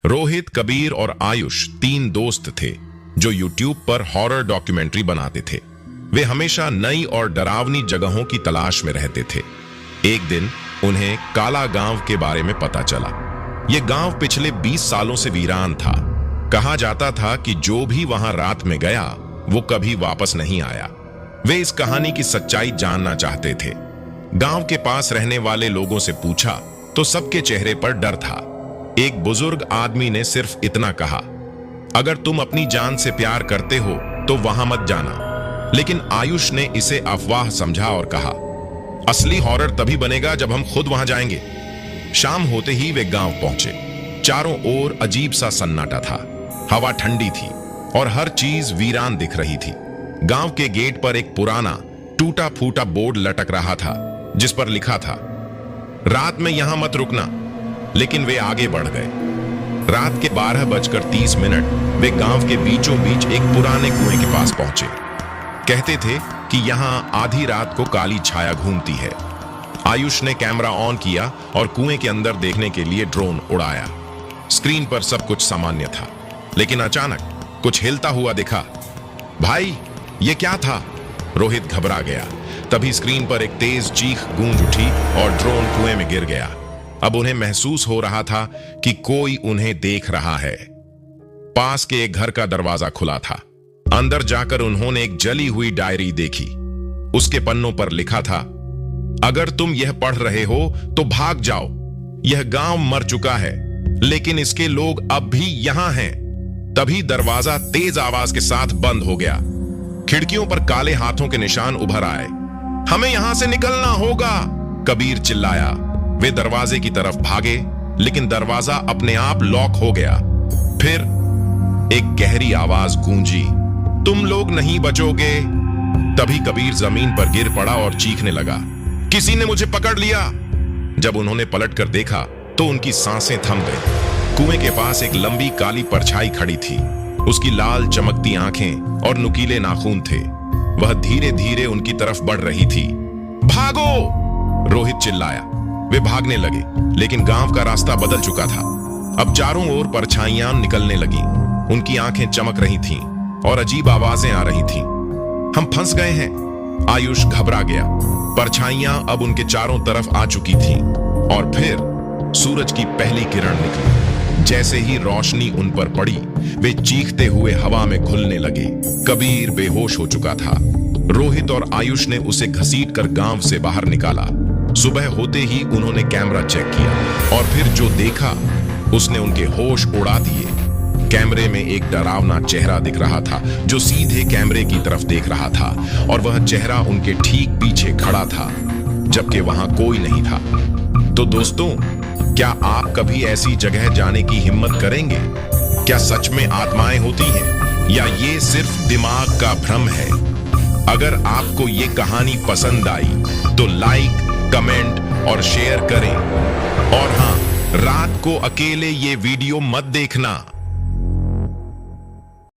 रोहित, कबीर और आयुष तीन दोस्त थे जो यूट्यूब पर हॉरर डॉक्यूमेंट्री बनाते थे। वे हमेशा नई और डरावनी जगहों की तलाश में रहते थे। एक दिन उन्हें काला गांव के बारे में पता चला। यह गांव पिछले 20 सालों से वीरान था। कहा जाता था कि जो भी वहां रात में गया वो कभी वापस नहीं आया। वे इस कहानी की सच्चाई जानना चाहते थे। गांव के पास रहने वाले लोगों से पूछा तो सबके चेहरे पर डर था। एक बुजुर्ग आदमी ने सिर्फ इतना कहा, अगर तुम अपनी जान से प्यार करते हो तो वहां मत जाना। लेकिन आयुष ने इसे अफवाह समझा और कहा, असली हॉरर तभी बनेगा जब हम खुद वहां जाएंगे। शाम होते ही वे गांव पहुंचे। चारों ओर अजीब सा सन्नाटा था। हवा ठंडी थी और हर चीज वीरान दिख रही थी। गांव के गेट पर एक पुराना टूटा फूटा बोर्ड लटक रहा था जिस पर लिखा था, रात में यहां मत रुकना। लेकिन वे आगे बढ़ गए। रात के 12:30 वे गांव के बीचों बीच एक पुराने कुएं के पास पहुंचे। कहते थे कि यहां आधी रात को काली छाया घूमती है। आयुष ने कैमरा ऑन किया और कुएं के अंदर देखने के लिए ड्रोन उड़ाया। स्क्रीन पर सब कुछ सामान्य था, लेकिन अचानक कुछ हिलता हुआ दिखा। भाई, ये क्या था? रोहित घबरा गया। तभी स्क्रीन पर एक तेज चीख गूंज उठी और ड्रोन कुएं में गिर गया। अब उन्हें महसूस हो रहा था कि कोई उन्हें देख रहा है। पास के एक घर का दरवाजा खुला था। अंदर जाकर उन्होंने एक जली हुई डायरी देखी। उसके पन्नों पर लिखा था, अगर तुम यह पढ़ रहे हो तो भाग जाओ। यह गांव मर चुका है, लेकिन इसके लोग अब भी यहां हैं। तभी दरवाजा तेज आवाज के साथ बंद हो गया। खिड़कियों पर काले हाथों के निशान उभर आए। हमें यहां से निकलना होगा, कबीर चिल्लाया। वे दरवाजे की तरफ भागे, लेकिन दरवाजा अपने आप लॉक हो गया। फिर एक गहरी आवाज गूंजी, तुम लोग नहीं बचोगे। तभी कबीर जमीन पर गिर पड़ा और चीखने लगा, किसी ने मुझे पकड़ लिया। जब उन्होंने पलटकर देखा तो उनकी सांसें थम गई। कुएं के पास एक लंबी काली परछाई खड़ी थी। उसकी लाल चमकती आंखें और नुकीले नाखून थे। वह धीरे धीरे उनकी तरफ बढ़ रही थी। भागो! रोहित चिल्लाया। वे भागने लगे, लेकिन गांव का रास्ता बदल चुका था। अब चारों ओर परछाइयां निकलने लगीं। उनकी आंखें चमक रही थीं और अजीब आवाजें आ रही थीं। हम फंस गए हैं। आयुष घबरा गया। परछाइयां अब उनके चारों तरफ आ चुकी थीं और फिर सूरज की पहली किरण निकली। जैसे ही रोशनी उन पर पड़ी, वे चीखते हुए हवा में घुलने लगे। कबीर बेहोश हो चुका था। रोहित और आयुष ने उसे घसीटकर गांव से बाहर निकाला। सुबह होते ही उन्होंने कैमरा चेक किया और फिर जो देखा उसने उनके होश उड़ा दिए। कैमरे में एक डरावना चेहरा दिख रहा था जो सीधे कैमरे की तरफ देख रहा था, और वह चेहरा उनके ठीक पीछे खड़ा था, जबकि वहां कोई नहीं था। तो दोस्तों, क्या आप कभी ऐसी जगह जाने की हिम्मत करेंगे? क्या सच में आत्माएं होती हैं या ये सिर्फ दिमाग का भ्रम है? अगर आपको ये कहानी पसंद आई तो लाइक, कमेंट और शेयर करें। और हां, रात को अकेले ये वीडियो मत देखना।